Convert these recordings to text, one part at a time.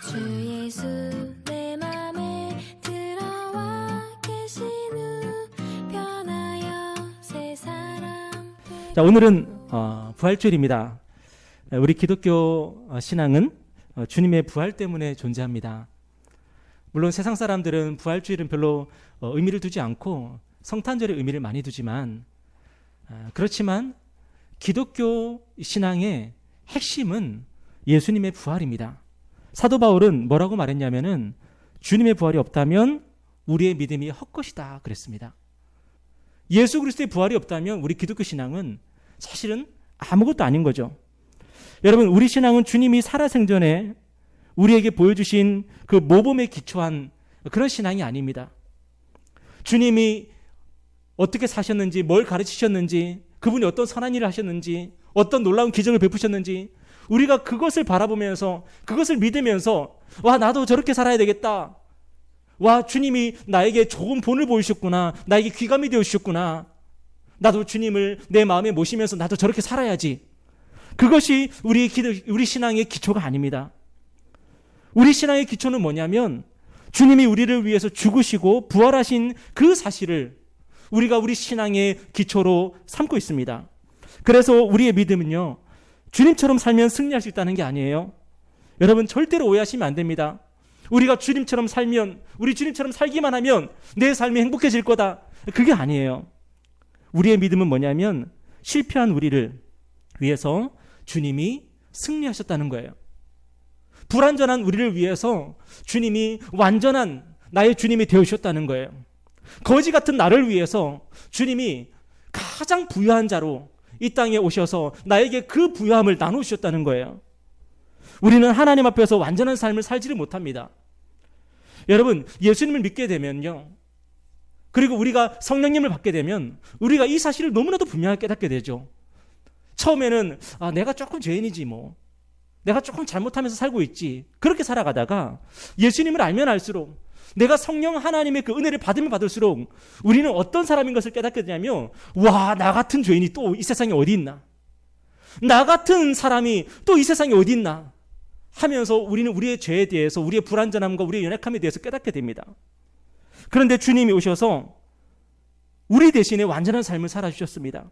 주 예수 내 맘에 들어와 계신 후 변하여 새 사람. 자, 오늘은 부활주일입니다. 우리 기독교 신앙은 주님의 부활 때문에 존재합니다. 물론 세상 사람들은 부활주일은 별로 의미를 두지 않고 성탄절에 의미를 많이 두지만, 그렇지만 기독교 신앙의 핵심은 예수님의 부활입니다. 사도 바울은 뭐라고 말했냐면은 주님의 부활이 없다면 우리의 믿음이 헛것이다 그랬습니다. 예수 그리스도의 부활이 없다면 우리 기독교 신앙은 사실은 아무것도 아닌 거죠. 여러분, 우리 신앙은 주님이 살아생전에 우리에게 보여주신 그 모범에 기초한 그런 신앙이 아닙니다. 주님이 어떻게 사셨는지, 뭘 가르치셨는지, 그분이 어떤 선한 일을 하셨는지, 어떤 놀라운 기적을 베푸셨는지, 우리가 그것을 바라보면서, 그것을 믿으면서, 와, 나도 저렇게 살아야 되겠다. 와, 주님이 나에게 좋은 본을 보이셨구나. 나에게 귀감이 되어주셨구나. 나도 주님을 내 마음에 모시면서 나도 저렇게 살아야지. 그것이 우리 신앙의 기초가 아닙니다. 우리 신앙의 기초는 뭐냐면 주님이 우리를 위해서 죽으시고 부활하신 그 사실을 우리가 우리 신앙의 기초로 삼고 있습니다. 그래서 우리의 믿음은요, 주님처럼 살면 승리할 수 있다는 게 아니에요. 여러분, 절대로 오해하시면 안 됩니다. 우리가 주님처럼 살면, 우리 주님처럼 살기만 하면 내 삶이 행복해질 거다. 그게 아니에요. 우리의 믿음은 뭐냐면 실패한 우리를 위해서 주님이 승리하셨다는 거예요. 불완전한 우리를 위해서 주님이 완전한 나의 주님이 되어주셨다는 거예요. 거지 같은 나를 위해서 주님이 가장 부유한 자로 이 땅에 오셔서 나에게 그 부유함을 나누셨다는 거예요. 우리는 하나님 앞에서 완전한 삶을 살지를 못합니다. 여러분, 예수님을 믿게 되면요, 그리고 우리가 성령님을 받게 되면 우리가 이 사실을 너무나도 분명하게 깨닫게 되죠. 처음에는 내가 조금 죄인이지 뭐, 내가 조금 잘못하면서 살고 있지, 그렇게 살아가다가 예수님을 알면 알수록, 내가 성령 하나님의 그 은혜를 받으면 받을수록 우리는 어떤 사람인 것을 깨닫게 되냐면, 와, 나 같은 죄인이 또 이 세상에 어디 있나, 나 같은 사람이 또 이 세상에 어디 있나 하면서 우리는 우리의 죄에 대해서, 우리의 불완전함과 우리의 연약함에 대해서 깨닫게 됩니다. 그런데 주님이 오셔서 우리 대신에 완전한 삶을 살아주셨습니다.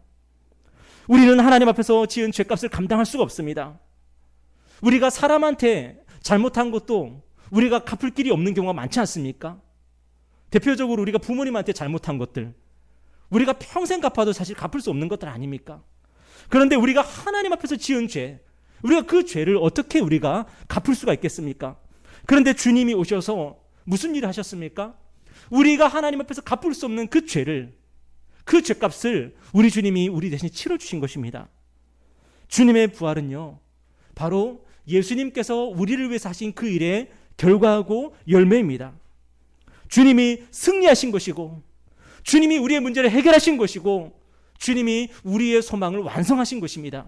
우리는 하나님 앞에서 지은 죄값을 감당할 수가 없습니다. 우리가 사람한테 잘못한 것도 우리가 갚을 길이 없는 경우가 많지 않습니까? 대표적으로 우리가 부모님한테 잘못한 것들, 우리가 평생 갚아도 사실 갚을 수 없는 것들 아닙니까? 그런데 우리가 하나님 앞에서 지은 죄, 우리가 그 죄를 어떻게 우리가 갚을 수가 있겠습니까? 그런데 주님이 오셔서 무슨 일을 하셨습니까? 우리가 하나님 앞에서 갚을 수 없는 그 죄를, 그 죄값을 우리 주님이 우리 대신 치러주신 것입니다. 주님의 부활은요, 바로 예수님께서 우리를 위해서 하신 그 일의 결과하고 열매입니다. 주님이 승리하신 것이고, 주님이 우리의 문제를 해결하신 것이고, 주님이 우리의 소망을 완성하신 것입니다.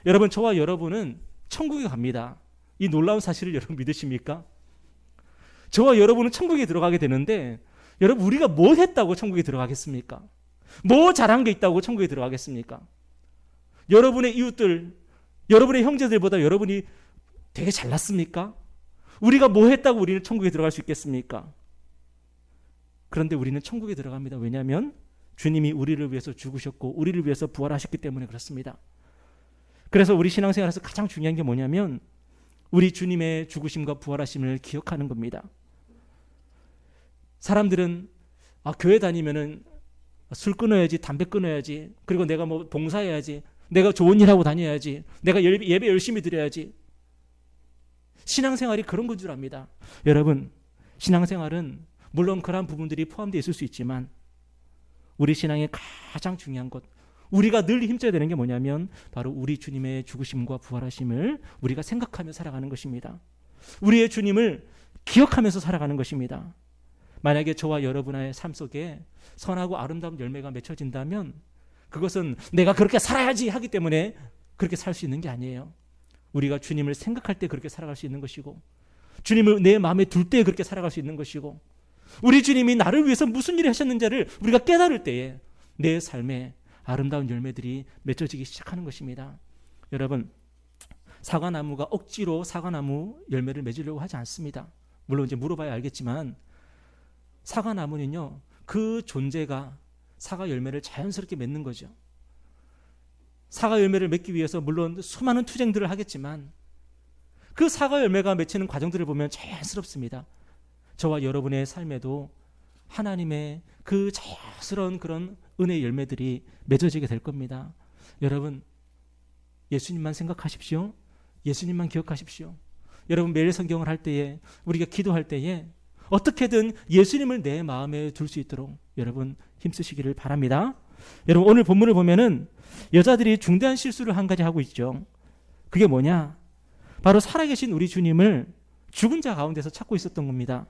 여러분, 저와 여러분은 천국에 갑니다. 이 놀라운 사실을 여러분 믿으십니까? 저와 여러분은 천국에 들어가게 되는데, 여러분, 우리가 뭘 했다고 천국에 들어가겠습니까? 뭐 잘한 게 있다고 천국에 들어가겠습니까? 여러분의 이웃들, 여러분의 형제들보다 여러분이 되게 잘났습니까? 우리가 뭐 했다고 우리는 천국에 들어갈 수 있겠습니까? 그런데 우리는 천국에 들어갑니다. 왜냐하면 주님이 우리를 위해서 죽으셨고 우리를 위해서 부활하셨기 때문에 그렇습니다. 그래서 우리 신앙생활에서 가장 중요한 게 뭐냐면 우리 주님의 죽으심과 부활하심을 기억하는 겁니다. 사람들은 교회 다니면은 술 끊어야지, 담배 끊어야지, 그리고 내가 뭐 봉사해야지, 내가 좋은 일 하고 다녀야지, 내가 예배 열심히 드려야지. 신앙생활이 그런 건 줄 압니다. 여러분, 신앙생활은 물론 그런 부분들이 포함되어 있을 수 있지만 우리 신앙의 가장 중요한 것, 우리가 늘 힘써야 되는 게 뭐냐면 바로 우리 주님의 죽으심과 부활하심을 우리가 생각하며 살아가는 것입니다. 우리의 주님을 기억하면서 살아가는 것입니다. 만약에 저와 여러분의 삶 속에 선하고 아름다운 열매가 맺혀진다면 그것은 내가 그렇게 살아야지 하기 때문에 그렇게 살 수 있는 게 아니에요. 우리가 주님을 생각할 때 그렇게 살아갈 수 있는 것이고, 주님을 내 마음에 둘 때 그렇게 살아갈 수 있는 것이고, 우리 주님이 나를 위해서 무슨 일을 하셨는지를 우리가 깨달을 때에 내 삶에 아름다운 열매들이 맺어지기 시작하는 것입니다. 여러분, 사과나무가 억지로 사과나무 열매를 맺으려고 하지 않습니다. 물론 이제 물어봐야 알겠지만 사과나무는요, 그 존재가 사과 열매를 자연스럽게 맺는 거죠. 사과 열매를 맺기 위해서 물론 수많은 투쟁들을 하겠지만 그 사과 열매가 맺히는 과정들을 보면 자연스럽습니다. 저와 여러분의 삶에도 하나님의 그 자연스러운 그런 은혜의 열매들이 맺어지게 될 겁니다. 여러분, 예수님만 생각하십시오. 예수님만 기억하십시오. 여러분, 매일 성경을 할 때에, 우리가 기도할 때에 어떻게든 예수님을 내 마음에 둘 수 있도록 여러분 힘쓰시기를 바랍니다. 여러분, 오늘 본문을 보면은 여자들이 중대한 실수를 한 가지 하고 있죠. 그게 뭐냐? 바로 살아계신 우리 주님을 죽은 자 가운데서 찾고 있었던 겁니다.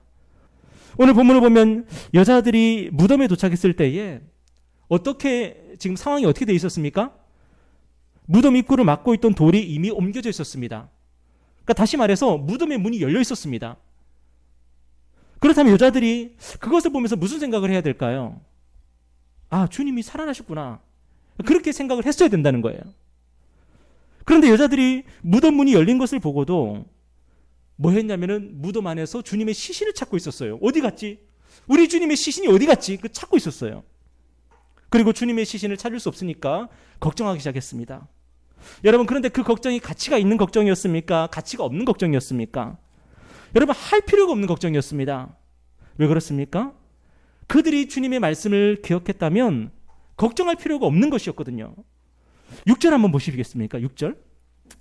오늘 본문을 보면 여자들이 무덤에 도착했을 때에 지금 상황이 어떻게 돼 있었습니까? 무덤 입구를 막고 있던 돌이 이미 옮겨져 있었습니다. 그러니까 다시 말해서 무덤의 문이 열려 있었습니다. 그렇다면 여자들이 그것을 보면서 무슨 생각을 해야 될까요? 아, 주님이 살아나셨구나. 그렇게 생각을 했어야 된다는 거예요. 그런데 여자들이 무덤 문이 열린 것을 보고도 뭐 했냐면은 무덤 안에서 주님의 시신을 찾고 있었어요. 어디 갔지? 우리 주님의 시신이 어디 갔지? 그 찾고 있었어요. 그리고 주님의 시신을 찾을 수 없으니까 걱정하기 시작했습니다. 여러분, 그런데 그 걱정이 가치가 있는 걱정이었습니까? 가치가 없는 걱정이었습니까? 여러분, 할 필요가 없는 걱정이었습니다. 왜 그렇습니까? 그들이 주님의 말씀을 기억했다면 걱정할 필요가 없는 것이었거든요. 6절 한번 보시겠습니까? 6절.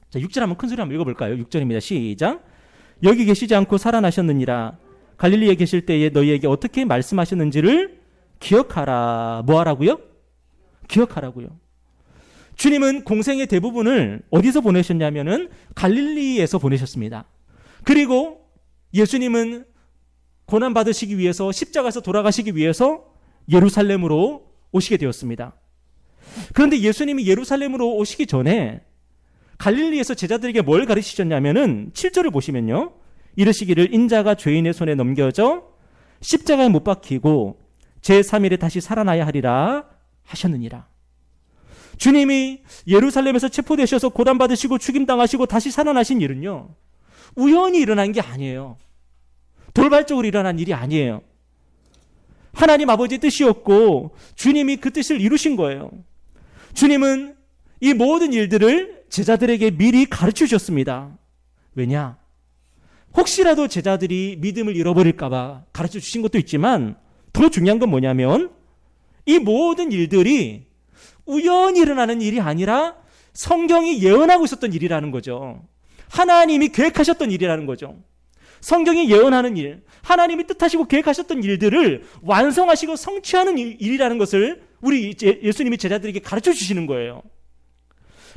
자, 6절 한번 큰 소리 한번 읽어볼까요? 6절입니다. 시작. 여기 계시지 않고 살아나셨느니라. 갈릴리에 계실 때에 너희에게 어떻게 말씀하셨는지를 기억하라. 뭐 하라고요? 기억하라고요. 주님은 공생의 대부분을 어디서 보내셨냐면은 갈릴리에서 보내셨습니다. 그리고 예수님은 고난 받으시기 위해서, 십자가에서 돌아가시기 위해서 예루살렘으로 오시게 되었습니다. 그런데 예수님이 예루살렘으로 오시기 전에 갈릴리에서 제자들에게 뭘 가르치셨냐면은 7절을 보시면요, 이르시기를 인자가 죄인의 손에 넘겨져 십자가에 못 박히고 제3일에 다시 살아나야 하리라 하셨느니라. 주님이 예루살렘에서 체포되셔서 고난받으시고 죽임당하시고 다시 살아나신 일은요, 우연히 일어난 게 아니에요. 돌발적으로 일어난 일이 아니에요. 하나님 아버지의 뜻이었고 주님이 그 뜻을 이루신 거예요. 주님은 이 모든 일들을 제자들에게 미리 가르쳐 주셨습니다. 왜냐? 혹시라도 제자들이 믿음을 잃어버릴까 봐 가르쳐 주신 것도 있지만 더 중요한 건 뭐냐면 이 모든 일들이 우연히 일어나는 일이 아니라 성경이 예언하고 있었던 일이라는 거죠. 하나님이 계획하셨던 일이라는 거죠. 성경이 예언하는 일, 하나님이 뜻하시고 계획하셨던 일들을 완성하시고 성취하는 일이라는 것을 우리 예수님이 제자들에게 가르쳐 주시는 거예요.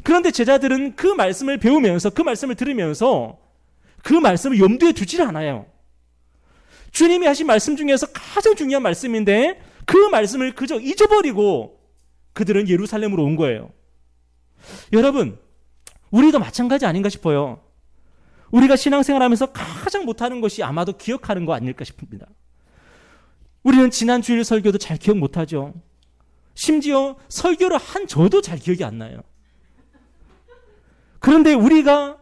그런데 제자들은 그 말씀을 배우면서, 그 말씀을 들으면서 그 말씀을 염두에 두질 않아요. 주님이 하신 말씀 중에서 가장 중요한 말씀인데 그 말씀을 그저 잊어버리고 그들은 예루살렘으로 온 거예요. 여러분, 우리도 마찬가지 아닌가 싶어요. 우리가 신앙생활하면서 가장 못하는 것이 아마도 기억하는 거 아닐까 싶습니다. 우리는 지난 주일 설교도 잘 기억 못하죠. 심지어 설교를 한 저도 잘 기억이 안 나요. 그런데 우리가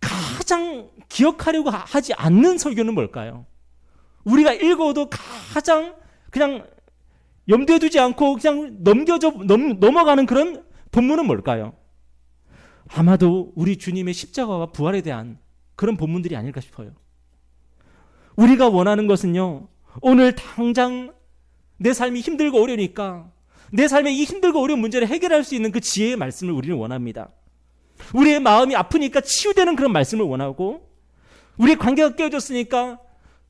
가장 기억하려고 하지 않는 설교는 뭘까요? 우리가 읽어도 가장 그냥 염두에 두지 않고 그냥 넘어가는 그런 본문은 뭘까요? 아마도 우리 주님의 십자가와 부활에 대한 그런 본문들이 아닐까 싶어요. 우리가 원하는 것은요, 오늘 당장 내 삶이 힘들고 어려우니까 내 삶의 이 힘들고 어려운 문제를 해결할 수 있는 그 지혜의 말씀을 우리는 원합니다. 우리의 마음이 아프니까 치유되는 그런 말씀을 원하고, 우리의 관계가 깨어졌으니까,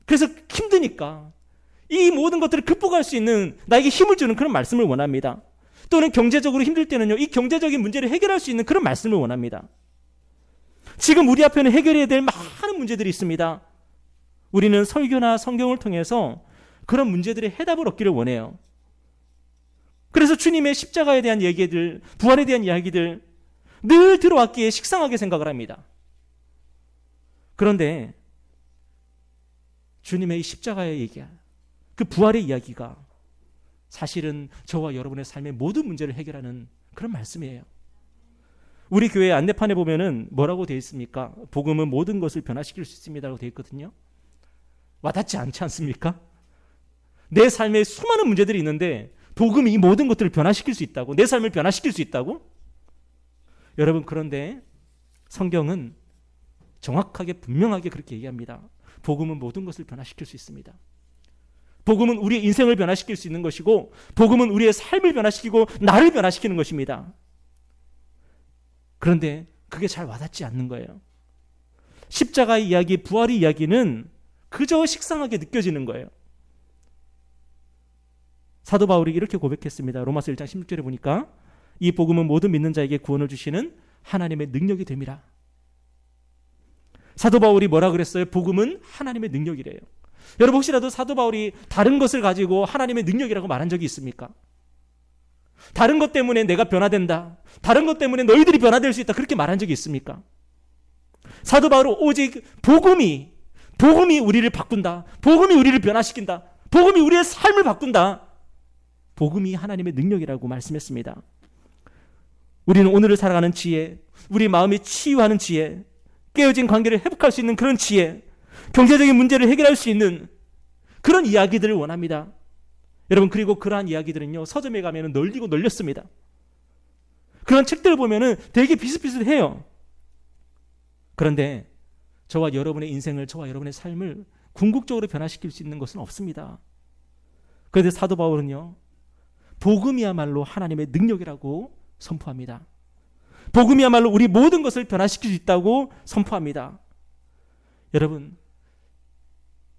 그래서 힘드니까 이 모든 것들을 극복할 수 있는 나에게 힘을 주는 그런 말씀을 원합니다. 또는 경제적으로 힘들 때는요, 이 경제적인 문제를 해결할 수 있는 그런 말씀을 원합니다. 지금 우리 앞에는 해결해야 될 많은 문제들이 있습니다. 우리는 설교나 성경을 통해서 그런 문제들의 해답을 얻기를 원해요. 그래서 주님의 십자가에 대한 얘기들, 부활에 대한 이야기들 늘 들어왔기에 식상하게 생각을 합니다. 그런데 주님의 이 십자가의 얘기, 그 부활의 이야기가 사실은 저와 여러분의 삶의 모든 문제를 해결하는 그런 말씀이에요. 우리 교회 안내판에 보면은 뭐라고 되어 있습니까? 복음은 모든 것을 변화시킬 수 있습니다라고 되어 있거든요. 와닿지 않지 않습니까? 내 삶에 수많은 문제들이 있는데 복음이 이 모든 것들을 변화시킬 수 있다고, 내 삶을 변화시킬 수 있다고? 여러분, 그런데 성경은 정확하게 분명하게 그렇게 얘기합니다. 복음은 모든 것을 변화시킬 수 있습니다. 복음은 우리의 인생을 변화시킬 수 있는 것이고, 복음은 우리의 삶을 변화시키고 나를 변화시키는 것입니다. 그런데 그게 잘 와닿지 않는 거예요. 십자가의 이야기, 부활의 이야기는 그저 식상하게 느껴지는 거예요. 사도 바울이 이렇게 고백했습니다. 로마서 1장 16절에 보니까 이 복음은 모든 믿는 자에게 구원을 주시는 하나님의 능력이 됨이라. 사도 바울이 뭐라 그랬어요? 복음은 하나님의 능력이래요. 여러분, 혹시라도 사도 바울이 다른 것을 가지고 하나님의 능력이라고 말한 적이 있습니까? 다른 것 때문에 내가 변화된다, 다른 것 때문에 너희들이 변화될 수 있다, 그렇게 말한 적이 있습니까? 사도 바울은 오직 복음이 우리를 바꾼다, 복음이 우리를 변화시킨다, 복음이 우리의 삶을 바꾼다, 복음이 하나님의 능력이라고 말씀했습니다. 우리는 오늘을 살아가는 지혜, 우리 마음이 치유하는 지혜, 깨어진 관계를 회복할 수 있는 그런 지혜, 경제적인 문제를 해결할 수 있는 그런 이야기들을 원합니다. 여러분, 그리고 그러한 이야기들은요, 서점에 가면 널리고 널렸습니다. 그런 책들을 보면 되게 비슷비슷해요. 그런데 저와 여러분의 인생을, 저와 여러분의 삶을 궁극적으로 변화시킬 수 있는 것은 없습니다. 그런데 사도 바울은요, 복음이야말로 하나님의 능력이라고 선포합니다. 복음이야말로 우리 모든 것을 변화시킬 수 있다고 선포합니다. 여러분,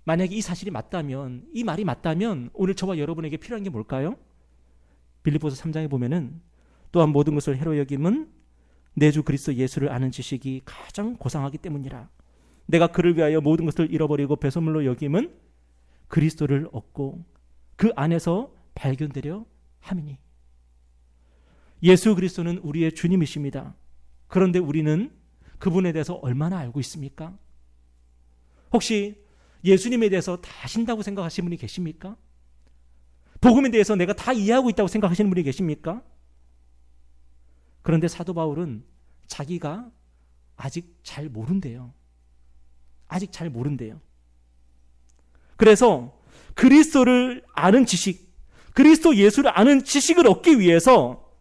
만약에 이 사실이 맞다면, 이 말이 맞다면 오늘 저와 여러분에게 필요한 게 뭘까요? 빌립보서 3장에 보면은 또한 모든 것을 해로 여김은 내 주 그리스도 예수를 아는 지식이 가장 고상하기 때문이라. 내가 그를 위하여 모든 것을 잃어버리고 배설물로 여김은 그리스도를 얻고 그 안에서 발견되려 함이니. 예수 그리스도는 우리의 주님이십니다. 그런데 우리는 그분에 대해서 얼마나 알고 있습니까? 혹시 예수님에 대해서 다 아신다고 생각하시는 분이 계십니까? 복음에 대해서 내가 다 이해하고 있다고 생각하시는 분이 계십니까? 그런데 사도 바울은 자기가 아직 잘 모른대요. 아직 잘 모른대요. 그래서 그리스도를 아는 지식, 그리스도 예수를 아는 지식을 얻기 위해서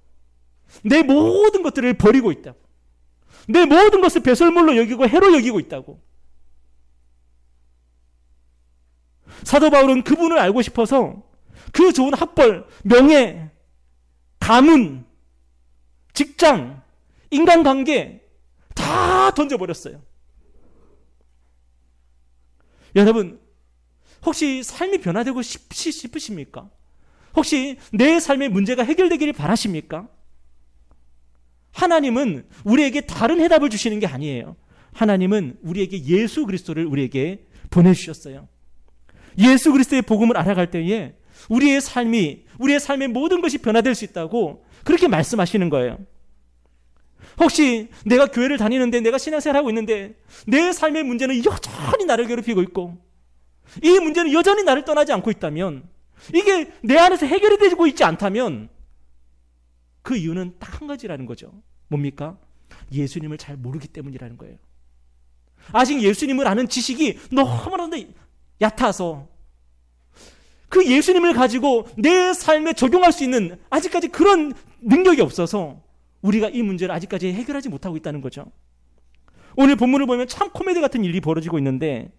내 모든 것들을 버리고 있다, 내 모든 것을 배설물로 여기고 해로 여기고 있다고. 사도 바울은 그분을 알고 싶어서 그 좋은 학벌, 명예, 가문, 직장, 인간관계 다 던져버렸어요. 여러분, 혹시 삶이 변화되고 싶으십니까? 혹시 내 삶의 문제가 해결되기를 바라십니까? 하나님은 우리에게 다른 해답을 주시는 게 아니에요. 하나님은 우리에게 예수 그리스도를 우리에게 보내주셨어요. 예수 그리스도의 복음을 알아갈 때에 우리의 삶의 모든 것이 변화될 수 있다고 그렇게 말씀하시는 거예요. 혹시 내가 교회를 다니는데, 내가 신앙생활하고 있는데 내 삶의 문제는 여전히 나를 괴롭히고 있고 이 문제는 여전히 나를 떠나지 않고 있다면, 이게 내 안에서 해결이 되고 있지 않다면 그 이유는 딱 한 가지라는 거죠. 뭡니까? 예수님을 잘 모르기 때문이라는 거예요. 아직 예수님을 아는 지식이 너무나도 얕아서 그 예수님을 가지고 내 삶에 적용할 수 있는 아직까지 그런 능력이 없어서 우리가 이 문제를 아직까지 해결하지 못하고 있다는 거죠. 오늘 본문을 보면 참 코미디 같은 일이 벌어지고 있는데,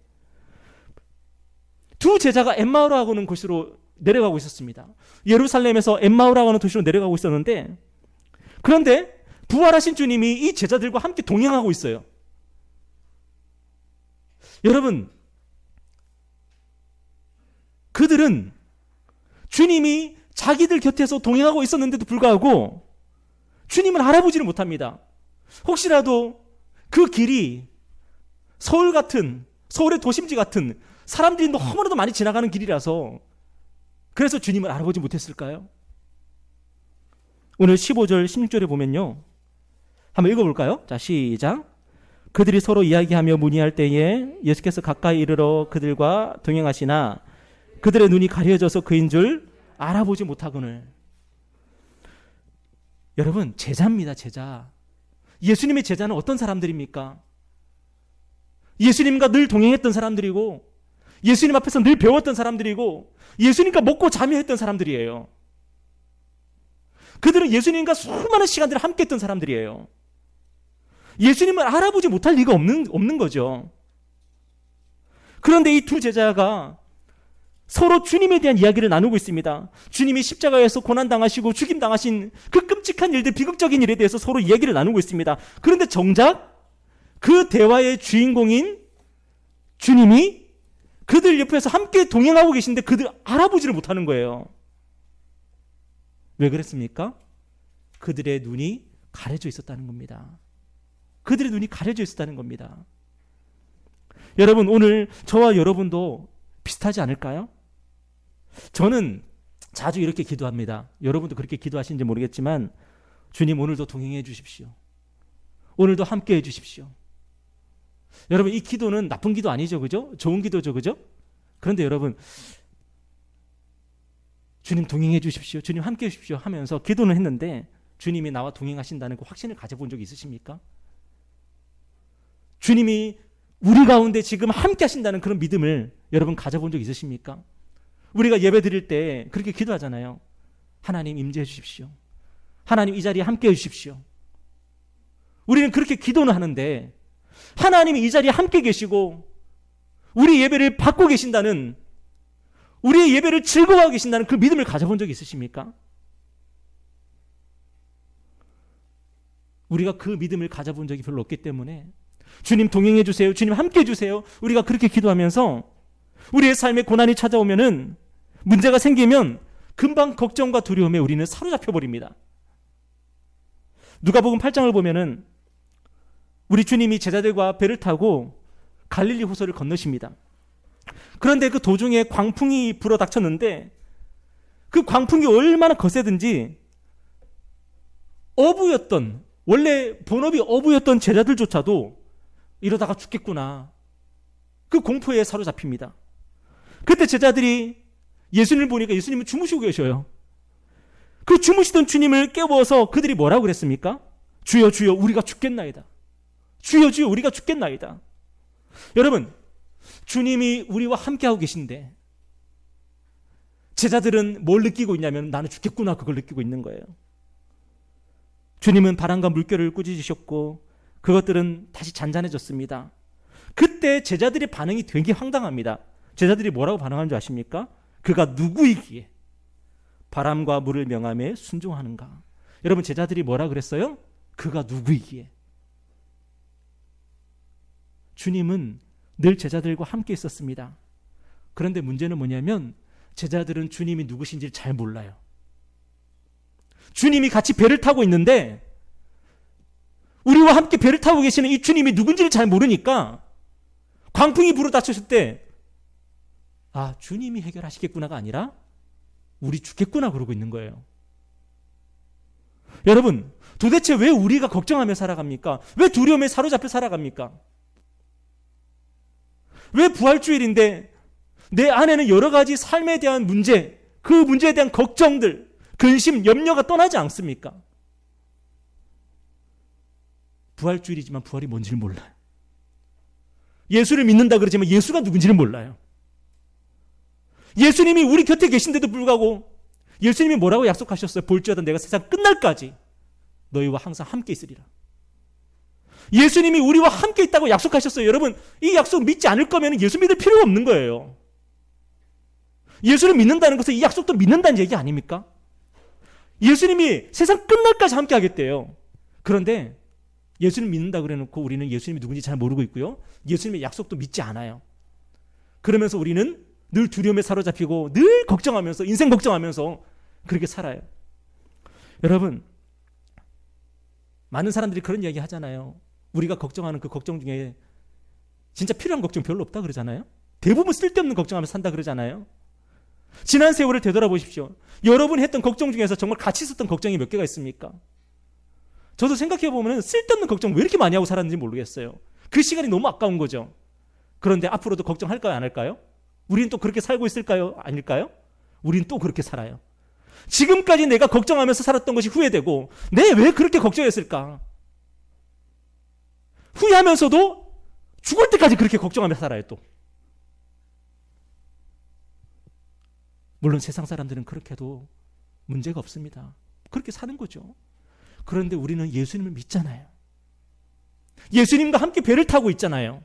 두 제자가 엠마오라고 하는 곳으로 내려가고 있었습니다. 예루살렘에서 엠마오라고 하는 도시로 내려가고 있었는데, 그런데 부활하신 주님이 이 제자들과 함께 동행하고 있어요. 여러분, 그들은 주님이 자기들 곁에서 동행하고 있었는데도 불구하고 주님을 알아보지를 못합니다. 혹시라도 그 길이 서울의 도심지 같은 사람들이 너무나도 많이 지나가는 길이라서 그래서 주님을 알아보지 못했을까요? 오늘 15절 16절에 보면요, 한번 읽어볼까요? 자, 시작. 그들이 서로 이야기하며 문의할 때에 예수께서 가까이 이르러 그들과 동행하시나 그들의 눈이 가려져서 그인 줄 알아보지 못하거늘. 여러분, 제자입니다. 제자. 예수님의 제자는 어떤 사람들입니까? 예수님과 늘 동행했던 사람들이고 예수님 앞에서 늘 배웠던 사람들이고 예수님과 먹고 자며 했던 사람들이에요. 그들은 예수님과 수많은 시간들을 함께 했던 사람들이에요. 예수님을 알아보지 못할 리가 없는 거죠. 그런데 이 두 제자가 서로 주님에 대한 이야기를 나누고 있습니다. 주님이 십자가에서 고난당하시고 죽임당하신 그 끔찍한 일들, 비극적인 일에 대해서 서로 이야기를 나누고 있습니다. 그런데 정작 그 대화의 주인공인 주님이 그들 옆에서 함께 동행하고 계신데 그들 알아보지를 못하는 거예요. 왜 그랬습니까? 그들의 눈이 가려져 있었다는 겁니다. 그들의 눈이 가려져 있었다는 겁니다. 여러분, 오늘 저와 여러분도 비슷하지 않을까요? 저는 자주 이렇게 기도합니다. 여러분도 그렇게 기도하시는지 모르겠지만 주님, 오늘도 동행해 주십시오. 오늘도 함께 해 주십시오. 여러분, 이 기도는 나쁜 기도 아니죠, 그죠? 좋은 기도죠, 그죠? 그런데 여러분, 주님 동행해 주십시오, 주님 함께 해 주십시오 하면서 기도는 했는데 주님이 나와 동행하신다는 그 확신을 가져본 적이 있으십니까? 주님이 우리 가운데 지금 함께 하신다는 그런 믿음을 여러분 가져본 적 있으십니까? 우리가 예배 드릴 때 그렇게 기도하잖아요. 하나님 임재해 주십시오. 하나님 이 자리에 함께 해 주십시오. 우리는 그렇게 기도는 하는데 하나님이 이 자리에 함께 계시고 우리 예배를 받고 계신다는, 우리의 예배를 즐거워하고 계신다는 그 믿음을 가져본 적이 있으십니까? 우리가 그 믿음을 가져본 적이 별로 없기 때문에 주님 동행해 주세요, 주님 함께 해 주세요, 우리가 그렇게 기도하면서 우리의 삶에 고난이 찾아오면은, 문제가 생기면 금방 걱정과 두려움에 우리는 사로잡혀 버립니다. 누가복음 8장을 보면은 우리 주님이 제자들과 배를 타고 갈릴리 호수를 건너십니다. 그런데 그 도중에 광풍이 불어닥쳤는데 그 광풍이 얼마나 거세든지 어부였던, 원래 본업이 어부였던 제자들조차도 이러다가 죽겠구나, 그 공포에 사로잡힙니다. 그때 제자들이 예수님을 보니까 예수님은 주무시고 계셔요. 그 주무시던 주님을 깨워서 그들이 뭐라고 그랬습니까? 주여 주여 우리가 죽겠나이다. 주여 주여 우리가 죽겠나이다. 여러분, 주님이 우리와 함께하고 계신데 제자들은 뭘 느끼고 있냐면 나는 죽겠구나, 그걸 느끼고 있는 거예요. 주님은 바람과 물결을 꾸짖으셨고 그것들은 다시 잔잔해졌습니다. 그때 제자들의 반응이 되게 황당합니다. 제자들이 뭐라고 반응하는 줄 아십니까? 그가 누구이기에 바람과 물을 명함에 순종하는가. 여러분, 제자들이 뭐라 그랬어요? 그가 누구이기에. 주님은 늘 제자들과 함께 있었습니다. 그런데 문제는 뭐냐면 제자들은 주님이 누구신지를 잘 몰라요. 주님이 같이 배를 타고 있는데 우리와 함께 배를 타고 계시는 이 주님이 누군지를 잘 모르니까 광풍이 불어닥쳤을 때 아, 주님이 해결하시겠구나가 아니라 우리 죽겠구나 그러고 있는 거예요. 여러분, 도대체 왜 우리가 걱정하며 살아갑니까? 왜 두려움에 사로잡혀 살아갑니까? 왜 부활주일인데 내 안에는 여러 가지 삶에 대한 문제, 그 문제에 대한 걱정들, 근심, 염려가 떠나지 않습니까? 부활주일이지만 부활이 뭔지를 몰라요. 예수를 믿는다 그러지만 예수가 누군지를 몰라요. 예수님이 우리 곁에 계신데도 불구하고 예수님이 뭐라고 약속하셨어요? 볼지어다 내가 세상 끝날까지 너희와 항상 함께 있으리라. 예수님이 우리와 함께 있다고 약속하셨어요. 여러분, 이 약속 믿지 않을 거면 예수 믿을 필요가 없는 거예요. 예수를 믿는다는 것은 이 약속도 믿는다는 얘기 아닙니까? 예수님이 세상 끝날까지 함께 하겠대요. 그런데 예수님 믿는다 그래놓고 우리는 예수님이 누군지 잘 모르고 있고요, 예수님의 약속도 믿지 않아요. 그러면서 우리는 늘 두려움에 사로잡히고 늘 걱정하면서, 인생 걱정하면서 그렇게 살아요. 여러분, 많은 사람들이 그런 이야기 하잖아요. 우리가 걱정하는 그 걱정 중에 진짜 필요한 걱정 별로 없다 그러잖아요. 대부분 쓸데없는 걱정하면서 산다 그러잖아요. 지난 세월을 되돌아보십시오. 여러분이 했던 걱정 중에서 정말 가치 있었던 걱정이 몇 개가 있습니까? 저도 생각해보면 쓸데없는 걱정 왜 이렇게 많이 하고 살았는지 모르겠어요. 그 시간이 너무 아까운 거죠. 그런데 앞으로도 걱정할까요, 안 할까요? 우리는 또 그렇게 살고 있을까요, 아닐까요? 우리는 또 그렇게 살아요. 지금까지 내가 걱정하면서 살았던 것이 후회되고, 내 왜 그렇게 걱정했을까? 후회하면서도 죽을 때까지 그렇게 걱정하면서 살아요 또. 물론 세상 사람들은 그렇게 해도 문제가 없습니다. 그렇게 사는 거죠. 그런데 우리는 예수님을 믿잖아요. 예수님과 함께 배를 타고 있잖아요.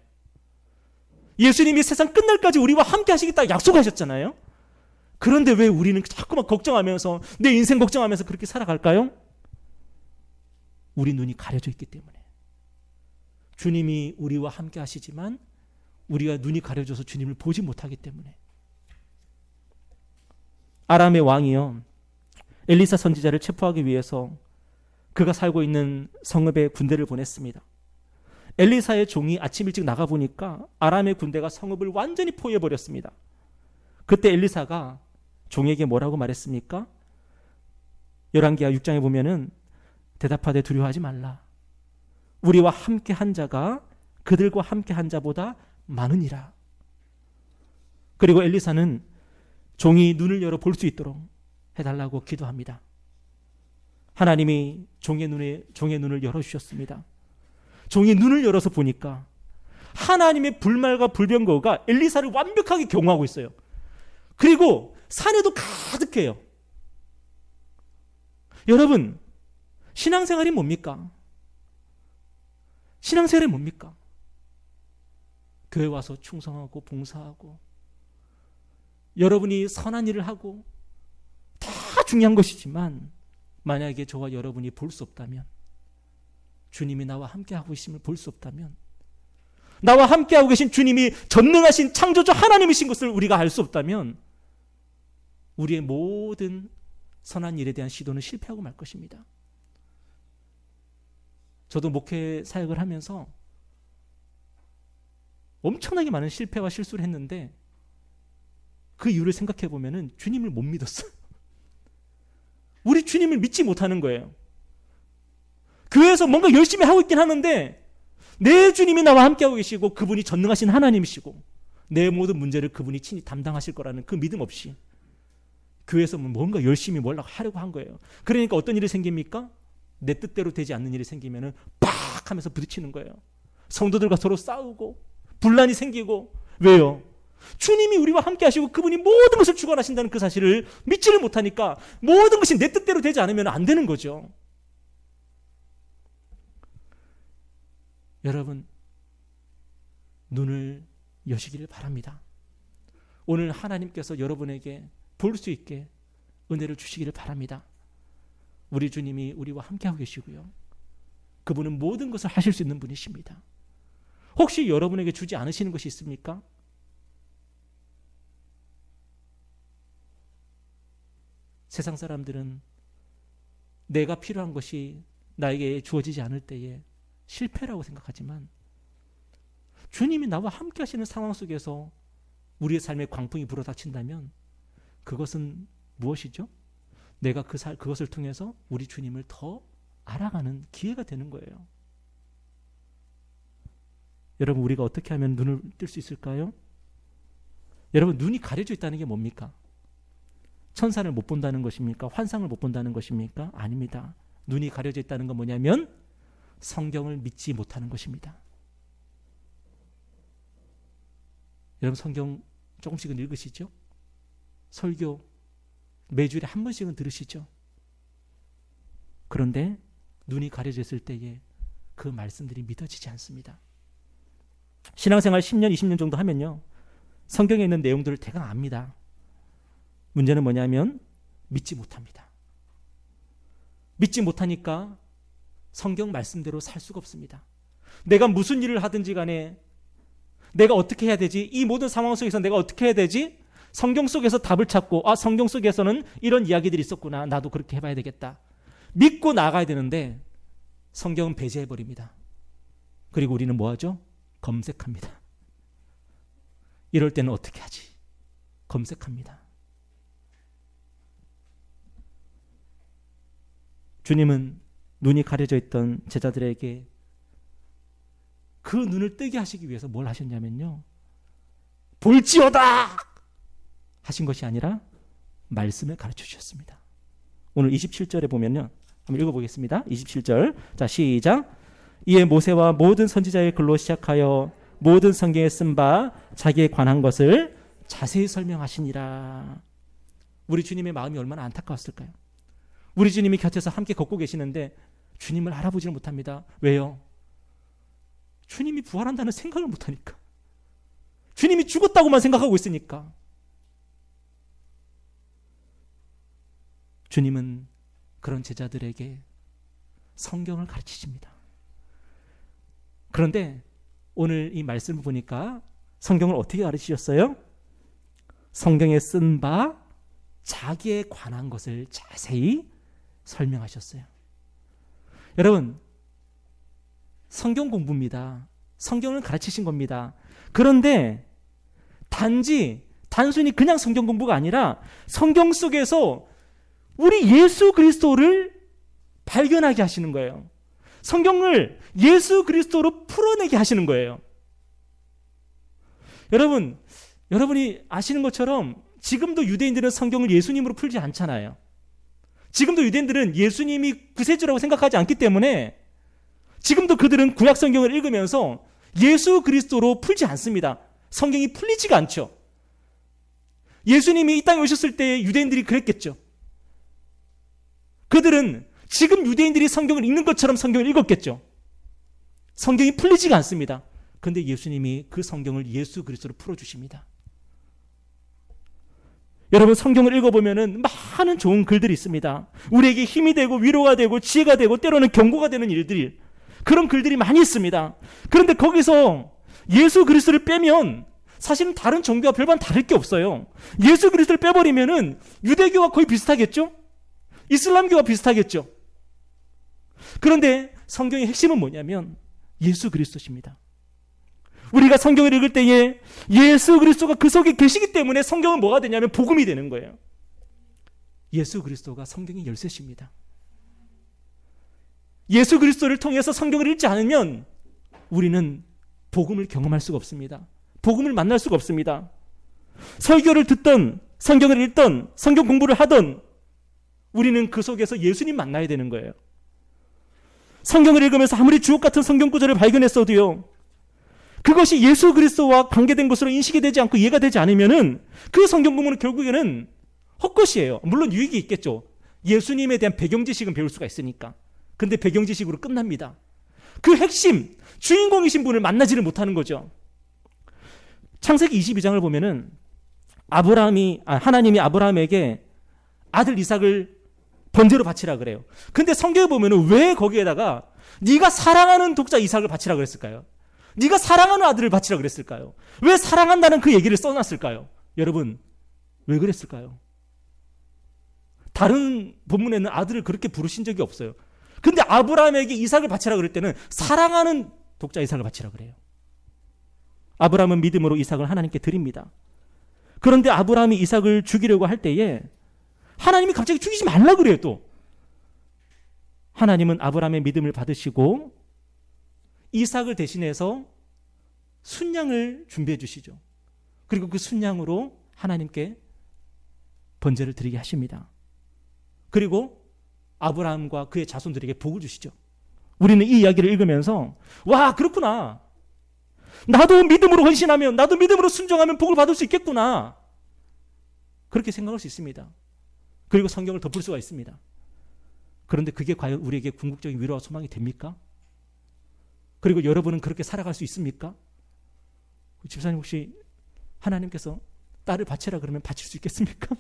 예수님이 세상 끝날까지 우리와 함께 하시겠다 약속하셨잖아요. 그런데 왜 우리는 자꾸만 걱정하면서 내 인생 걱정하면서 그렇게 살아갈까요? 우리 눈이 가려져 있기 때문에. 주님이 우리와 함께 하시지만 우리가 눈이 가려져서 주님을 보지 못하기 때문에. 아람의 왕이요, 엘리사 선지자를 체포하기 위해서 그가 살고 있는 성읍에 군대를 보냈습니다. 엘리사의 종이 아침 일찍 나가보니까 아람의 군대가 성읍을 완전히 포위해버렸습니다. 그때 엘리사가 종에게 뭐라고 말했습니까? 열왕기하 6장에 보면은 대답하되 두려워하지 말라. 우리와 함께 한 자가 그들과 함께 한 자보다 많으니라. 그리고 엘리사는 종이 눈을 열어 볼 수 있도록 해달라고 기도합니다. 하나님이 종의 눈을 열어주셨습니다. 종이 눈을 열어서 보니까 하나님의 불말과 불병거가 엘리사를 완벽하게 경호하고 있어요. 그리고 산에도 가득해요. 여러분, 신앙생활이 뭡니까? 신앙생활이 뭡니까? 교회 와서 충성하고 봉사하고 여러분이 선한 일을 하고 다 중요한 것이지만 만약에 저와 여러분이 볼 수 없다면, 주님이 나와 함께하고 계심을 볼 수 없다면, 나와 함께하고 계신 주님이 전능하신 창조주 하나님이신 것을 우리가 알 수 없다면 우리의 모든 선한 일에 대한 시도는 실패하고 말 것입니다. 저도 목회 사역을 하면서 엄청나게 많은 실패와 실수를 했는데 그 이유를 생각해 보면은 주님을 못 믿었어요. 우리 주님을 믿지 못하는 거예요. 교회에서 뭔가 열심히 하고 있긴 하는데 내 주님이 나와 함께하고 계시고 그분이 전능하신 하나님이시고 내 모든 문제를 그분이 친히 담당하실 거라는 그 믿음 없이 교회에서 뭔가 열심히 뭘 하려고 한 거예요. 그러니까 어떤 일이 생깁니까? 내 뜻대로 되지 않는 일이 생기면은 팍 하면서 부딪히는 거예요. 성도들과 서로 싸우고 분란이 생기고. 왜요? 주님이 우리와 함께 하시고 그분이 모든 것을 주관하신다는 그 사실을 믿지를 못하니까 모든 것이 내 뜻대로 되지 않으면 안 되는 거죠. 여러분, 눈을 여시기를 바랍니다. 오늘 하나님께서 여러분에게 볼 수 있게 은혜를 주시기를 바랍니다. 우리 주님이 우리와 함께하고 계시고요. 그분은 모든 것을 하실 수 있는 분이십니다. 혹시 여러분에게 주지 않으시는 것이 있습니까? 세상 사람들은 내가 필요한 것이 나에게 주어지지 않을 때에 실패라고 생각하지만 주님이 나와 함께 하시는 상황 속에서 우리의 삶에 광풍이 불어닥친다면 그것은 무엇이죠? 내가 그것을 통해서 우리 주님을 더 알아가는 기회가 되는 거예요. 여러분, 우리가 어떻게 하면 눈을 뜰 수 있을까요? 여러분, 눈이 가려져 있다는 게 뭡니까? 천사를 못 본다는 것입니까? 환상을 못 본다는 것입니까? 아닙니다. 눈이 가려져 있다는 건 뭐냐면 성경을 믿지 못하는 것입니다. 여러분, 성경 조금씩은 읽으시죠? 설교 매주일에 한 번씩은 들으시죠? 그런데 눈이 가려져 있을 때에 그 말씀들이 믿어지지 않습니다. 신앙생활 10년, 20년 정도 하면요, 성경에 있는 내용들을 대강 압니다. 문제는 뭐냐면 믿지 못합니다. 믿지 못하니까 성경 말씀대로 살 수가 없습니다. 내가 무슨 일을 하든지 간에 내가 어떻게 해야 되지? 이 모든 상황 속에서 내가 어떻게 해야 되지? 성경 속에서 답을 찾고, 성경 속에서는 이런 이야기들이 있었구나, 나도 그렇게 해봐야 되겠다, 믿고 나가야 되는데 성경은 배제해버립니다. 그리고 우리는 뭐하죠? 검색합니다. 이럴 때는 어떻게 하지? 검색합니다. 주님은 눈이 가려져 있던 제자들에게 그 눈을 뜨게 하시기 위해서 뭘 하셨냐면요, 볼지어다 하신 것이 아니라 말씀을 가르쳐 주셨습니다. 오늘 27절에 보면요, 한번 읽어보겠습니다. 27절, 자, 시작. 이에 모세와 모든 선지자의 글로 시작하여 모든 성경에 쓴 바 자기에 관한 것을 자세히 설명하시니라. 우리 주님의 마음이 얼마나 안타까웠을까요? 우리 주님이 곁에서 함께 걷고 계시는데 주님을 알아보지를 못합니다. 왜요? 주님이 부활한다는 생각을 못하니까. 주님이 죽었다고만 생각하고 있으니까. 주님은 그런 제자들에게 성경을 가르치십니다. 그런데 오늘 이 말씀을 보니까 성경을 어떻게 가르치셨어요? 성경에 쓴 바 자기에 관한 것을 자세히 설명하셨어요. 여러분, 성경 공부입니다. 성경을 가르치신 겁니다. 그런데 단순히 그냥 성경 공부가 아니라 성경 속에서 우리 예수 그리스도를 발견하게 하시는 거예요. 성경을 예수 그리스도로 풀어내게 하시는 거예요. 여러분이 아시는 것처럼 지금도 유대인들은 성경을 예수님으로 풀지 않잖아요. 지금도 유대인들은 예수님이 구세주라고 생각하지 않기 때문에 지금도 그들은 구약 성경을 읽으면서 예수 그리스도로 풀지 않습니다. 성경이 풀리지가 않죠. 예수님이 이 땅에 오셨을 때 유대인들이 그랬겠죠. 그들은 지금 유대인들이 성경을 읽는 것처럼 성경을 읽었겠죠. 성경이 풀리지가 않습니다. 그런데 예수님이 그 성경을 예수 그리스도로 풀어주십니다. 여러분, 성경을 읽어보면 많은 좋은 글들이 있습니다. 우리에게 힘이 되고 위로가 되고 지혜가 되고 때로는 경고가 되는 일들이, 그런 글들이 많이 있습니다. 그런데 거기서 예수 그리스도를 빼면 사실은 다른 종교와 별반 다를 게 없어요. 예수 그리스도를 빼버리면은 유대교와 거의 비슷하겠죠? 이슬람교와 비슷하겠죠? 그런데 성경의 핵심은 뭐냐면 예수 그리스도십니다. 우리가 성경을 읽을 때에 예수 그리스도가 그 속에 계시기 때문에 성경은 뭐가 되냐면 복음이 되는 거예요. 예수 그리스도가 성경의 열쇠십니다. 예수 그리스도를 통해서 성경을 읽지 않으면 우리는 복음을 경험할 수가 없습니다. 복음을 만날 수가 없습니다. 설교를 듣던, 성경을 읽던, 성경 공부를 하던 우리는 그 속에서 예수님 만나야 되는 거예요. 성경을 읽으면서 아무리 주옥 같은 성경 구절을 발견했어도요, 그것이 예수 그리스도와 관계된 것으로 인식이 되지 않고 이해가 되지 않으면은 그 성경 공부는 결국에는 헛것이에요. 물론 유익이 있겠죠. 예수님에 대한 배경 지식은 배울 수가 있으니까. 근데 배경 지식으로 끝납니다. 그 핵심, 주인공이신 분을 만나지를 못하는 거죠. 창세기 22장을 보면은 하나님이 아브라함에게 아들 이삭을 번제로 바치라 그래요. 근데 성경에 보면은 왜 거기에다가 네가 사랑하는 독자 이삭을 바치라 그랬을까요? 네가 사랑하는 아들을 바치라 그랬을까요? 왜 사랑한다는 그 얘기를 써놨을까요? 여러분, 왜 그랬을까요? 다른 본문에는 아들을 그렇게 부르신 적이 없어요. 근데 아브라함에게 이삭을 바치라 그럴 때는 사랑하는 독자 이삭을 바치라 그래요. 아브라함은 믿음으로 이삭을 하나님께 드립니다. 그런데 아브라함이 이삭을 죽이려고 할 때에 하나님이 갑자기 죽이지 말라 그래요. 또 하나님은 아브라함의 믿음을 받으시고 이삭을 대신해서 순양을 준비해 주시죠. 그리고 그 순양으로 하나님께 번제를 드리게 하십니다. 그리고 아브라함과 그의 자손들에게 복을 주시죠. 우리는 이 이야기를 읽으면서 와, 그렇구나. 나도 믿음으로 헌신하면, 나도 믿음으로 순종하면 복을 받을 수 있겠구나. 그렇게 생각할 수 있습니다. 그리고 성경을 덮을 수가 있습니다. 그런데 그게 과연 우리에게 궁극적인 위로와 소망이 됩니까? 그리고 여러분은 그렇게 살아갈 수 있습니까? 집사님, 혹시 하나님께서 딸을 바치라 그러면 바칠 수 있겠습니까?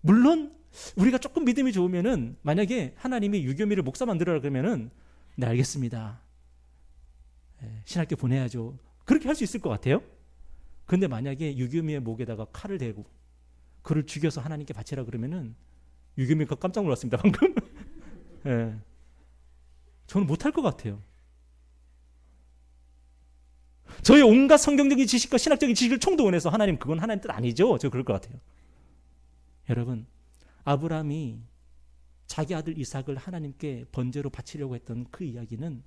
물론 우리가 조금 믿음이 좋으면은, 만약에 하나님이 유교미를 목사 만들어라 그러면은 네, 알겠습니다. 신학교 보내야죠. 그렇게 할 수 있을 것 같아요. 그런데 만약에 유교미의 목에다가 칼을 대고 그를 죽여서 하나님께 바치라 그러면은 유교미가 깜짝 놀랐습니다, 방금. 네. 저는 못할 것 같아요. 저의 온갖 성경적인 지식과 신학적인 지식을 총동원해서 하나님, 그건 하나님 뜻 아니죠? 저 그럴 것 같아요. 여러분, 아브라함이 자기 아들 이삭을 하나님께 번제로 바치려고 했던 그 이야기는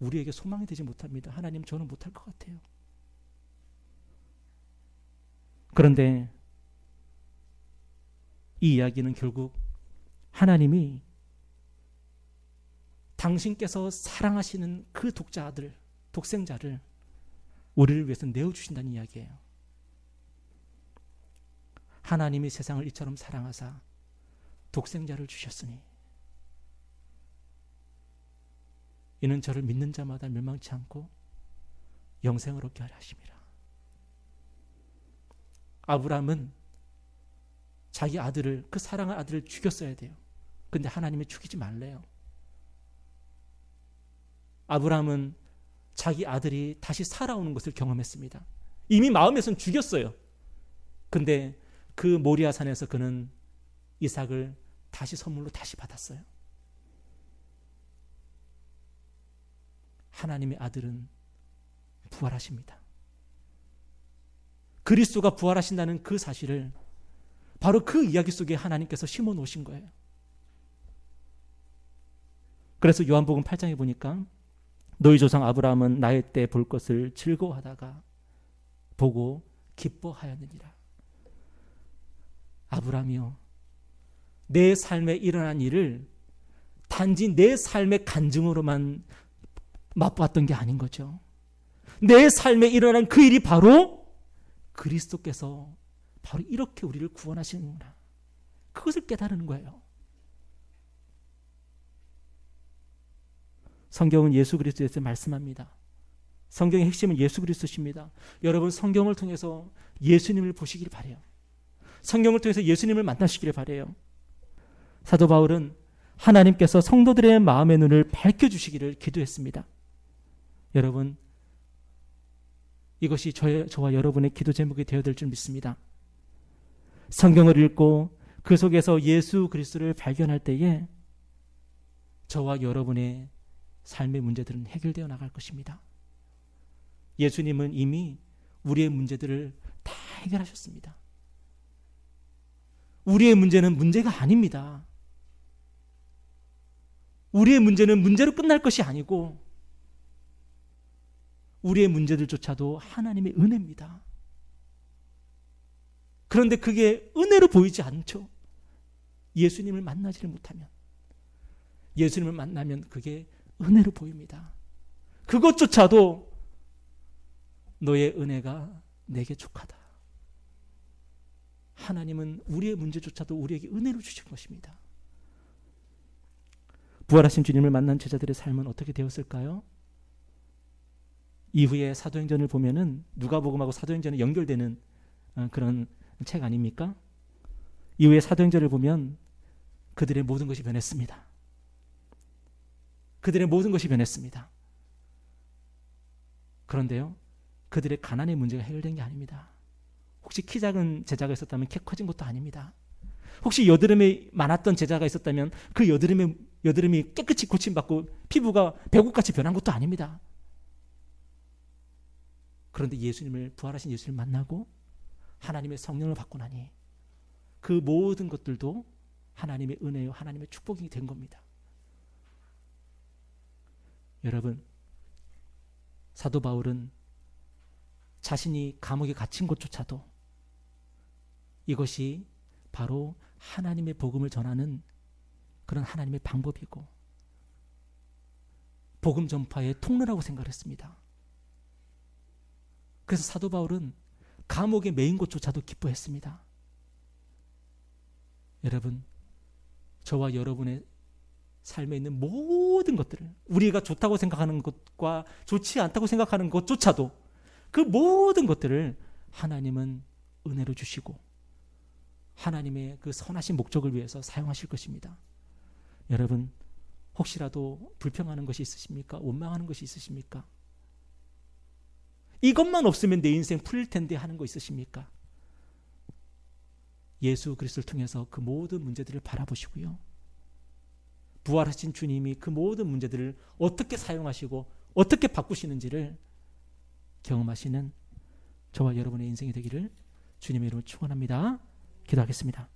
우리에게 소망이 되지 못합니다. 하나님, 저는 못할 것 같아요. 그런데 이 이야기는 결국 하나님이 당신께서 사랑하시는 그 독자들, 독생자를 우리를 위해서 내어주신다는 이야기예요. 하나님이 세상을 이처럼 사랑하사 독생자를 주셨으니 이는 저를 믿는 자마다 멸망치 않고 영생을 얻게 하려 하심이라. 아브라함은 자기 아들을, 그 사랑할 아들을 죽였어야 돼요. 근데 하나님이 죽이지 말래요. 아브라함은 자기 아들이 다시 살아오는 것을 경험했습니다. 이미 마음에선 죽였어요. 근데 그 모리아 산에서 그는 이삭을 다시 선물로 다시 받았어요. 하나님의 아들은 부활하십니다. 그리스도가 부활하신다는 그 사실을 바로 그 이야기 속에 하나님께서 심어 놓으신 거예요. 그래서 요한복음 8장에 보니까 너희 조상 아브라함은 나의 때 볼 것을 즐거워하다가 보고 기뻐하였느니라. 아브라함이요, 내 삶에 일어난 일을 단지 내 삶의 간증으로만 맛보았던 게 아닌 거죠. 내 삶에 일어난 그 일이 바로 그리스도께서 바로 이렇게 우리를 구원하시는구나, 그것을 깨달은 거예요. 성경은 예수 그리스도에 대해서 말씀합니다. 성경의 핵심은 예수 그리스도십니다. 여러분, 성경을 통해서 예수님을 보시길 바라요. 성경을 통해서 예수님을 만나시기를 바라요. 사도 바울은 하나님께서 성도들의 마음의 눈을 밝혀주시기를 기도했습니다. 여러분, 이것이 저와 여러분의 기도 제목이 되어야 될 줄 믿습니다. 성경을 읽고 그 속에서 예수 그리스도를 발견할 때에 저와 여러분의 삶의 문제들은 해결되어 나갈 것입니다. 예수님은 이미 우리의 문제들을 다 해결하셨습니다. 우리의 문제는 문제가 아닙니다. 우리의 문제는 문제로 끝날 것이 아니고 우리의 문제들조차도 하나님의 은혜입니다. 그런데 그게 은혜로 보이지 않죠. 예수님을 만나지를 못하면, 예수님을 만나면 그게 은혜로 보입니다. 그것조차도 너의 은혜가 내게 족하다. 하나님은 우리의 문제조차도 우리에게 은혜로 주신 것입니다. 부활하신 주님을 만난 제자들의 삶은 어떻게 되었을까요? 이후에 사도행전을 보면은 누가복음하고 사도행전이 연결되는 그런 책 아닙니까? 이후에 사도행전을 보면 그들의 모든 것이 변했습니다. 그들의 모든 것이 변했습니다. 그런데요, 그들의 가난의 문제가 해결된 게 아닙니다. 혹시 키 작은 제자가 있었다면 키 커진 것도 아닙니다. 혹시 여드름이 많았던 제자가 있었다면 그 여드름이 깨끗이 고침받고 피부가 배국같이 변한 것도 아닙니다. 그런데 부활하신 예수님을 만나고 하나님의 성령을 받고 나니 그 모든 것들도 하나님의 은혜요, 하나님의 축복이 된 겁니다. 여러분, 사도 바울은 자신이 감옥에 갇힌 것조차도 이것이 바로 하나님의 복음을 전하는 그런 하나님의 방법이고 복음 전파의 통로라고 생각했습니다. 그래서 사도 바울은 감옥에 매인 것조차도 기뻐했습니다. 여러분, 저와 여러분의 삶에 있는 모든 것들을, 우리가 좋다고 생각하는 것과 좋지 않다고 생각하는 것조차도 그 모든 것들을 하나님은 은혜로 주시고 하나님의 그 선하신 목적을 위해서 사용하실 것입니다. 여러분, 혹시라도 불평하는 것이 있으십니까? 원망하는 것이 있으십니까? 이것만 없으면 내 인생 풀릴 텐데 하는 거 있으십니까? 예수 그리스도를 통해서 그 모든 문제들을 바라보시고요, 부활하신 주님이 그 모든 문제들을 어떻게 사용하시고 어떻게 바꾸시는지를 경험하시는 저와 여러분의 인생이 되기를 주님의 이름으로 축원합니다. 기도하겠습니다.